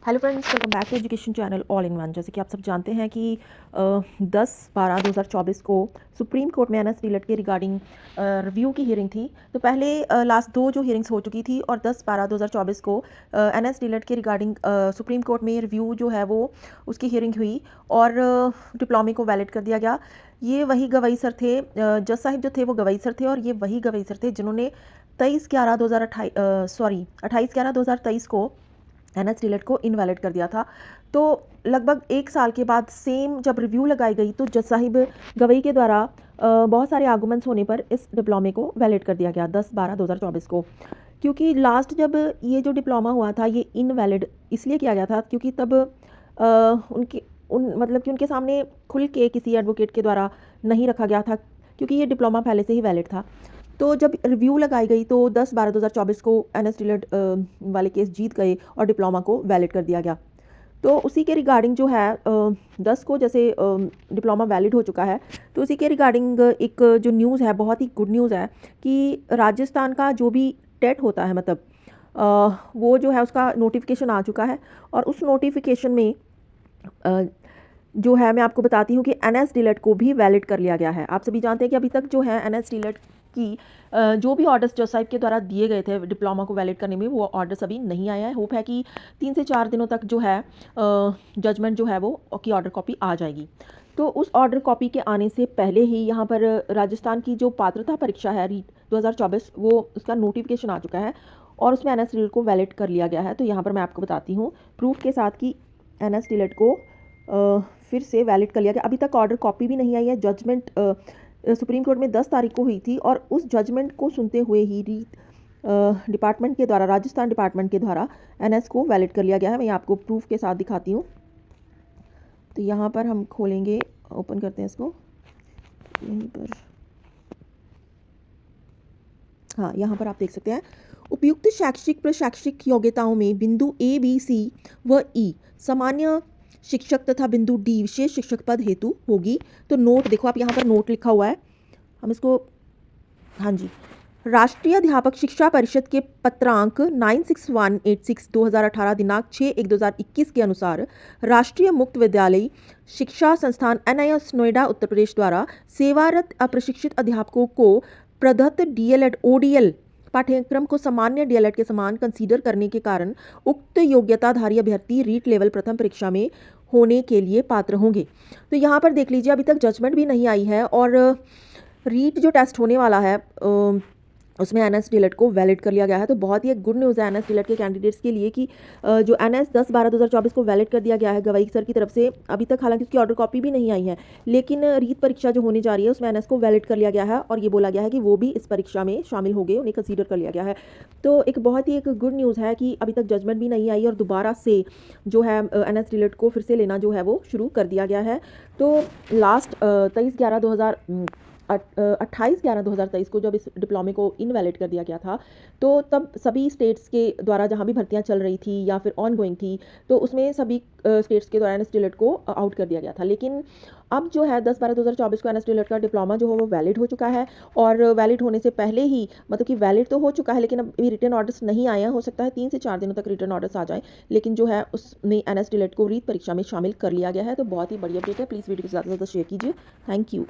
Hello friends, welcome back to education channel all in one. जैसे कि आप सब जानते हैं कि 10/12/2024 को सुप्रीम कोर्ट में एनएस डीलेट के रिगार्डिंग रिव्यू की हियरिंग थी। तो पहले लास्ट दो जो हियरिंग्स हो चुकी थी और 10/12/2024 को एनएस डीलेट के रिगार्डिंग सुप्रीम कोर्ट में रिव्यू जो है वो उसकी हियरिंग हुई और डिप्लोमे को वैलिड कर दिया गया। ये वही गवई सर थे, जज साहिब जो थे वो गवई सर थे और ये वही गवई सर थे जिन्होंने 28/11/2023 को एनएस डीलेट को इनवैलिड कर दिया था। तो लगभग एक साल के बाद सेम जब रिव्यू लगाई गई तो जज साहिब गवई के द्वारा बहुत सारे आर्गूमेंट्स होने पर इस डिप्लोमे को वैलिड कर दिया गया 10/12/2024 को। क्योंकि लास्ट जब ये जो डिप्लोमा हुआ था ये इनवैलिड इसलिए किया गया था क्योंकि तब मतलब कि उनके सामने खुल के किसी एडवोकेट के द्वारा नहीं रखा गया था, क्योंकि ये डिप्लोमा पहले से ही वैलिड था। तो जब रिव्यू लगाई गई तो 10/12/2024 को एनएस डीलेट वाले केस जीत गए और डिप्लोमा को वैलिड कर दिया गया। तो उसी के रिगार्डिंग जो है 10 को जैसे डिप्लोमा वैलिड हो चुका है, तो उसी के रिगार्डिंग एक जो न्यूज़ है, बहुत ही गुड न्यूज़ है कि राजस्थान का जो भी टेट होता है मतलब वो जो है उसका नोटिफिकेशन आ चुका है। और उस नोटिफिकेशन में जो है मैं आपको बताती हूँ कि एनएस डीलेट को भी वैलिड कर लिया गया है। आप सभी जानते हैं कि अभी तक जो है एनएस डीलेट की जो भी ऑर्डर्स जज साहिब के द्वारा दिए गए थे डिप्लोमा को वैलिड करने में, वो ऑर्डर्स अभी नहीं आया है। होप है कि 3 से 4 दिनों तक जो है जजमेंट जो है वो की ऑर्डर कॉपी आ जाएगी। तो उस ऑर्डर कॉपी के आने से पहले ही यहाँ पर राजस्थान की जो पात्रता परीक्षा है रीट 2024 वो उसका नोटिफिकेशन आ चुका है और उसमें एनएस डीलेट को वैलिड कर लिया गया है। तो यहाँ पर मैं आपको बताती हूँ प्रूफ के साथ कि एनएस डीलेट को फिर से वैलिड कर लिया गया। अभी तक ऑर्डर कॉपी भी नहीं आई है। जजमेंट सुप्रीम कोर्ट में 10 तारीख को हुई थी और उस जजमेंट को सुनते हुए ही डिपार्टमेंट के द्वारा, राजस्थान डिपार्टमेंट के द्वारा एनएस को वैलिड कर लिया गया है। मैं आपको प्रूफ के साथ दिखाती हूँ। तो यहाँ पर हम खोलेंगे, ओपन करते हैं इसको यहीं पर। हाँ, यहाँ पर आप देख सकते हैं उपयुक्त शैक्षिक प्रशैक्षिक योग्यताओं में बिंदु ए, बी, सी व ई सामान्य शिक्षक तथा बिंदु डी विशेष शिक्षक पद हेतु होगी। तो नोट देखो, आप यहाँ पर नोट लिखा हुआ है, हम इसको, हाँ जी, राष्ट्रीय अध्यापक शिक्षा परिषद के पत्रांक 96186/2018 दिनांक 6/1/2021 के अनुसार राष्ट्रीय मुक्त विद्यालय शिक्षा संस्थान एनआईएस नोएडा उत्तर प्रदेश द्वारा सेवारत अप्रशिक्षित अध्यापकों को प्रदत्त डीएलएड ओडीएल पाठ्यक्रम को सामान्य डीएलएड के समान कंसीडर करने के कारण उक्त योग्यताधारी अभ्यर्थी रीट लेवल प्रथम परीक्षा में होने के लिए पात्र होंगे। तो यहाँ पर देख लीजिए, अभी तक जजमेंट भी नहीं आई है और रीट जो टेस्ट होने वाला है उसमें एनएस डीलेट को वैलिड कर लिया गया है। तो बहुत ही एक गुड न्यूज़ है एनएस डीलेट के कैंडिडेट्स के लिए कि जो एनएस 10/12/2024 को वैलिड कर दिया गया है गवाई सर की तरफ से। अभी तक हालांकि उसकी ऑर्डर कॉपी भी नहीं आई है, लेकिन रीट परीक्षा जो होने जा रही है उसमें एनएस को वैलिड कर लिया गया है और ये बोला गया है कि वो भी इस परीक्षा में शामिल हो गए, उन्हें कंसीडर कर लिया गया है। तो एक बहुत ही एक गुड न्यूज़ है कि अभी तक जजमेंट भी नहीं आई और दोबारा से जो है एनएस डीलेट को फिर से लेना जो है वो शुरू कर दिया गया है। तो लास्ट 28/11/2023 को जब इस डिप्लोमे को इनवैलिड कर दिया गया था, तो तब सभी स्टेट्स के द्वारा जहाँ भी भर्तियाँ चल रही थी या फिर ऑन गोइंग थी, तो उसमें सभी स्टेट्स के द्वारा एनएस डीलेट को आउट कर दिया गया था। लेकिन अब जो है 10/12/2024 को एनएस डीलेट का डिप्लोमा जो है वो वैलिड हो चुका है और वैलिड होने से पहले ही, मतलब कि वैलिड तो हो चुका है लेकिन अब रिटर्न ऑर्डर्स नहीं आए हैं। हो सकता है 3 से 4 दिनों तक रिटर्न ऑर्डर्स आ जाएं, लेकिन जो है उसमें एनएस डीलेट को रीट परीक्षा में शामिल कर लिया गया है। तो बहुत ही बढ़िया अपडेट है। प्लीज़ वीडियो को ज़्यादा से ज़्यादा शेयर कीजिए। Thank you.